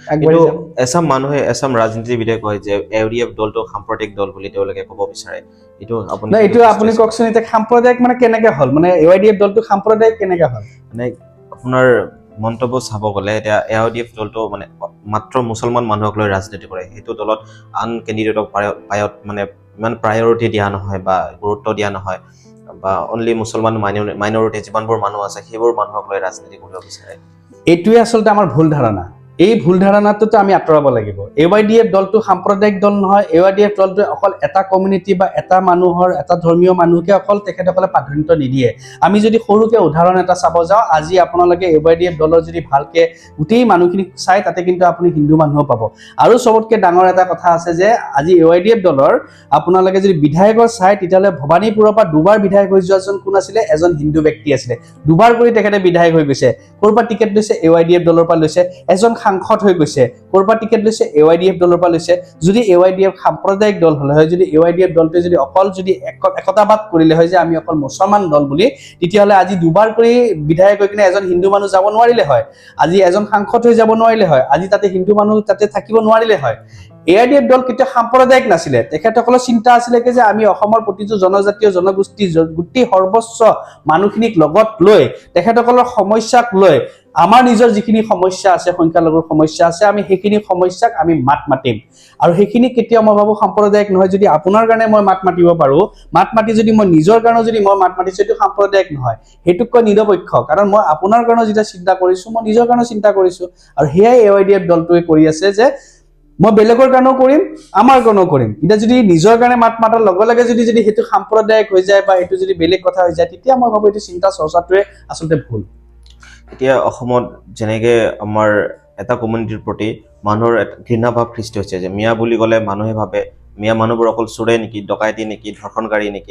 কিন্তু এছাম মানুহে এছাম ৰাজনীতিবিদে কয় যে AUDF দলটো সাম্প্ৰদায়িক দল বুলি তেওঁলোকে ক'ব বিচাৰে এইটো আপুনি না এইটো আপুনি কওকচোন এতিয়া সাম্প্ৰদায়িক মানে কেনেকে হ'ল মানে AUDF দলটো সাম্প্ৰদায়িক কেনেকে হ'ল মানে আপোনাৰ মন্তব্য চাব গ'লে এতিয়া AUDF দলটো মানে মাত্ৰ মুছলমান মানুহক লৈ ৰাজনীতি কৰে সেইটো দলত আন কেণ্ডিডেটক পায়ত মানে ইমান প্ৰায়ৰিটি দিয়া নহয় বা গুৰুত্ব দিয়া নহয় বা অনলি মুছলমান মাইনৰিটি যিমানবোৰ মানুহ আছে সেইবোৰ মানুহক লৈ ৰাজনীতি কৰিব বিচাৰে এইটোৱে আচলতে আমাৰ ভুল ধাৰণা এই ভুল ধাৰণাটোতো আমি আঁতৰাব লাগিব AUDF দলটো সাম্প্ৰদায়িক দল নহয় AUDF দলটো অকল এটা কমিউনিটি বা এটা মানুহৰ এটা ধৰ্মীয় মানুহকে অকল তেখেতসকলে প্ৰাধান্য নিদিয়ে আমি যদি সৰুকে উদাহৰণ এটা চাব যাওঁ আজি আপোনালোকে AUDF দলৰ যদি ভালকে গোটেই মানুহখিনি চাই তাতে কিন্তু আপুনি হিন্দু মানুহও পাব আৰু সবতকে ডাঙৰ এটা কথা আছে যে আজি AUDF দলৰ আপোনালোকে যদি বিধায়কৰ চাই তেতিয়ালে ভবানীপুৰৰ পৰা দুবাৰ বিধায়ক হৈ যোৱাজন কোন আছিলে এজন হিন্দু ব্যক্তি আছিলে দুবাৰ কৰি তেখেতে বিধায়ক হৈ গৈছে কৰবা টিকেট লৈছে AUDF দলৰ পৰা লৈছে এজন সাংসদ হৈ গৈছে কৰবা টিকেট লৈছে AUDF দলৰ পৰা লৈছে যদি AUDF সাম্প্ৰদায়িক দল হলে হয় যদি AUDF দলটো যদি অকল যদি একতাবাদ কৰিলে হয় যে আমি অকল মুছলমান দল বুলি তেতিয়ালে আজি দুবাৰ কৰি বিধায়ক হৈ কিনে এজন হিন্দু মানুহ যাব নোৱাৰিলে হয় আজি এজন সাংসদ হৈ যাব নোৱাৰিলে হয় আজি তাতে হিন্দু মানুহ তাতে থাকিব নোৱাৰিলে হয় AUDF দল কেতিয়া সাম্প্ৰদায়িক নাছিলে তেখেতসকলৰ চিন্তা আছিল যে আমি অসমৰ প্ৰতিটো জনজাতীয় জনগোষ্ঠী গোটেই সৰ্বস্ব মানুহখিনিক লগত লৈ তেখেতসকলৰ সমস্যাক লৈ আমাৰ নিজৰ যিখিনি সমস্যা আছে সংখ্যালঘুৰ সমস্যা আছে আমি সেইখিনি সমস্যাক আমি মাত মাতিম আৰু সেইখিনি কেতিয়া মই ভাবো সাম্প্ৰদায়িক নহয় যদি আপোনাৰ কাৰণে মই মাত মাতিব পাৰো মাত মাতি যদি মই নিজৰ কাৰণে যদি মই মাত মাতিছো সেইটো সাম্প্ৰদায়িক নহয় হেতুকৈ নিৰপেক্ষ কাৰণ মই আপোনাৰ কাৰণে যেটা চিন্তা কৰিছো মই নিজৰ কাৰণে চিন্তা কৰিছো আৰু হেয়াই AUDF দলটোৱে কৰি আছে যে মই বেলেগৰ কাৰণেও কৰিম আমাৰ কাৰণেও কৰিম এটা যদি নিজৰ কাৰণে মাত মাতাৰ লগে লগে যদি হেতু সাম্প্ৰদায়িক হৈ যায় বা হেতু যদি বেলেগ কথা হৈ যায় তেতিয়া মই ভাবো এটো চিন্তা চৰ্চাটোৱে আসলে ভুল এতিয়া অসমত যেনেকে আমাৰ এটা কমিউনিটিৰ প্ৰতি মানুহৰ ঘৃণা ভাৱ সৃষ্টি হৈছে যে মিয়া বুলি ক'লে মানুহে ভাবে মিয়া মানুহবোৰ অকল চোৰে নেকি ডকাইতি নেকি ধৰ্ষণকাৰী নেকি